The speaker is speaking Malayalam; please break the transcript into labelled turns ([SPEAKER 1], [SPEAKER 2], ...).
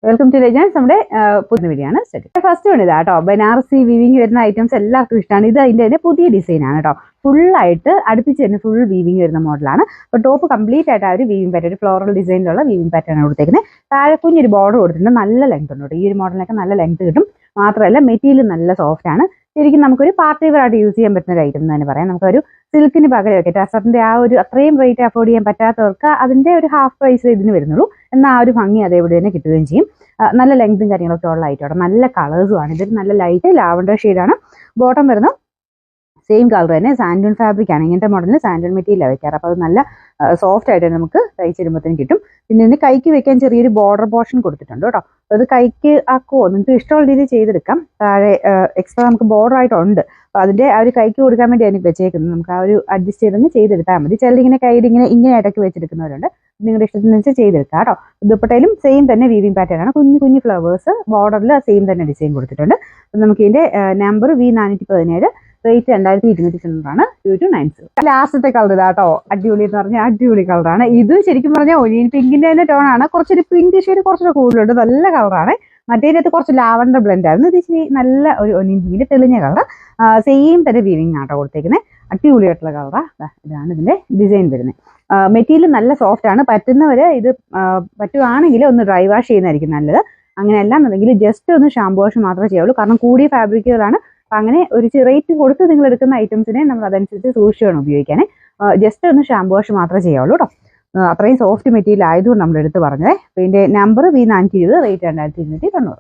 [SPEAKER 1] Welcome to legends. നമ്മുടെ പുതിയ വീഡിയോ ആണ്. ഫസ്റ്റ് വൺ ഇതാ കേട്ടോ. ബനാറസി വീവിങ് വരുന്ന ഐറ്റംസ് എല്ലാവർക്കും ഇഷ്ടമാണ്. ഇത് അതിൻ്റെ തന്നെ പുതിയ ഡിസൈനാണ് കേട്ടോ. ഫുള്ളായിട്ട് അടുപ്പിച്ച് തന്നെ ഫുൾ വീവിങ് വരുന്ന മോഡലാണ്. അപ്പോൾ ടോപ്പ് കംപ്ലീറ്റ് ആയിട്ട് ആ ഒരു വീവിങ് പാറ്റേൺ, ഒരു ഫ്ലോറൽ ഡിസൈനിലുള്ള വീവിങ് പാറ്റേൺ ആണ് കൊടുത്തേക്കുന്നത്. താഴെ കുഞ്ഞൊരു ബോർഡർ കൊടുത്തിട്ടുണ്ട്. നല്ല ലെങ്ത് ഉണ്ട് കേട്ടോ. ഈ ഒരു മോഡലിനൊക്കെ നല്ല ലെങ്ത് കിട്ടും. മാത്രമല്ല മെറ്റീരിയൽ നല്ല സോഫ്റ്റ് ആണ്. ശരിക്കും നമുക്കൊരു പാർട്ടി വെയർ ആയിട്ട് യൂസ് ചെയ്യാൻ പറ്റുന്ന ഒരു ഐറ്റം എന്ന് തന്നെ പറയാം. നമുക്കൊരു സിൽക്കിന് പകരമൊക്കെ ടസറിന്റെ ആ ഒരു അത്രയും റേറ്റ് അഫോർഡ് ചെയ്യാൻ പറ്റാത്തവർക്ക് അതിന്റെ ഒരു ഹാഫ് പ്രൈസ് ഇതിന് വരുന്നുള്ളൂ. എന്നാൽ ആ ഒരു ഭംഗി അതേപോലെ തന്നെ കിട്ടുകയും ചെയ്യും. നല്ല ലെങ്തും കാര്യങ്ങളൊക്കെ ഉള്ള ഐറ്റമാണ്. നല്ല കളേഴ്സും ആണ്. ഇതൊരു നല്ല ലൈറ്റ് ലാവൻഡർ ഷെയ്ഡാണ്. ബോട്ടം വരുന്നത് സെയിം കളർ തന്നെ. സാൻഡൂൺ ഫാബ്രിക് ആണ്. ഇങ്ങനത്തെ മോഡലിൽ സാൻഡൂൺ മെറ്റീരിയലാണ് വെക്കാറ്. അപ്പോൾ അത് നല്ല സോഫ്റ്റ് ആയിട്ട് നമുക്ക് തയ്ച്ചിടുമ്പോഴത്തേനും കിട്ടും. പിന്നെ ഇതിന് കൈക്ക് വെക്കാൻ ചെറിയൊരു ബോർഡർ പോർഷൻ കൊടുത്തിട്ടുണ്ട് കേട്ടോ. അത് കൈക്ക് ആക്കുമോ നിങ്ങൾക്ക് ഇഷ്ടമുള്ള രീതിയിൽ ചെയ്തെടുക്കാം. താഴെ എക്സ്ട്രാ നമുക്ക് ബോർഡർ ആയിട്ടുണ്ട്. അപ്പോൾ അതിൻ്റെ ആ ഒരു കൈക്ക് കൊടുക്കാൻ വേണ്ടി അതിന് വെച്ചേക്കുന്നത്. നമുക്ക് ആ ഒരു അഡ്ജസ്റ്റ് ചെയ്തൊന്ന് ചെയ്തെടുത്താൽ മതി. ചിലരിങ്ങനെ കൈയിൽ ഇങ്ങനെ ഇടയ്ക്ക് വെച്ചെടുക്കുന്നവരുണ്ട്. നിങ്ങളുടെ ഇഷ്ടത്തിനനുസരിച്ച് ചെയ്തെടുക്കാം കേട്ടോ. ദുപ്പട്ടയിലും സെയിം തന്നെ വീവിംഗ് പാറ്റേൺ ആണ്. കുഞ്ഞു കുഞ്ഞു ഫ്ലവേഴ്സ് ബോർഡറിൽ സെയിം തന്നെ ഡിസൈൻ കൊടുത്തിട്ടുണ്ട്. അപ്പം നമുക്ക് ഇതിൻ്റെ നമ്പർ V417, റേറ്റ് 2290 2290. ലാസ്റ്റത്തെ കളർ ഇതാട്ടോ. അടിപൊളി എന്ന് പറഞ്ഞാൽ അടിപൊളി കളറാണ് ഇത്. ശരിക്കും പറഞ്ഞാൽ ഒനിയൻ പിങ്കിന്റെ തന്നെ ടോണാണ്. കുറച്ചൊരു പിങ്ക് ഷെയ്ഡ് കുറച്ചൊരു കൂടുതലുണ്ട്. നല്ല കളറാണ്. മറ്റേതിനകത്ത് കുറച്ച് ലാവൻഡർ ബ്ലെൻഡ് ആയിരുന്നു. ഇത് നല്ല ഒരു ഒനിയൻ പിങ്കിന്റെ തെളിഞ്ഞ കളർ. സെയിം തന്നെ വീവിംഗ് ആട്ടോ കൊടുത്തേക്കുന്നത്. അടിപൊളിയായിട്ടുള്ള കളറാണ്. ഇതാണ് ഇതിന്റെ ഡിസൈൻ വരുന്നത്. മെറ്റീരിയൽ നല്ല സോഫ്റ്റ് ആണ്. പറ്റുന്നവര് ഇത് പറ്റുവാണെങ്കിൽ ഒന്ന് ഡ്രൈ വാഷ് ചെയ്യുന്നതായിരിക്കും നല്ലത്. അങ്ങനെയല്ല എന്നുണ്ടെങ്കിൽ ജസ്റ്റ് ഒന്ന് ഷാമ്പു വാഷ് മാത്രമേ ചെയ്യാവുള്ളൂ. കാരണം കൂടിയ ഫാബ്രിക്കുകളാണ്. അപ്പം അങ്ങനെ ഒരു റേറ്റ് കൊടുത്ത് നിങ്ങൾ എടുക്കുന്ന ഐറ്റംസിനെ നമ്മൾ അതനുസരിച്ച് സൂക്ഷിച്ച് വേണം ഉപയോഗിക്കാൻ. ജസ്റ്റ് ഒന്ന് ഷാമ്പു വാഷ് മാത്രമേ ചെയ്യാവുള്ളൂ കേട്ടോ. അത്രയും സോഫ്റ്റ് മെറ്റീരിയൽ ആയതുകൊണ്ട് നമ്മൾ എടുത്ത് പറഞ്ഞത്. അപ്പോൾ ഇതിൻ്റെ നമ്പർ V420, റേറ്റ് 2290.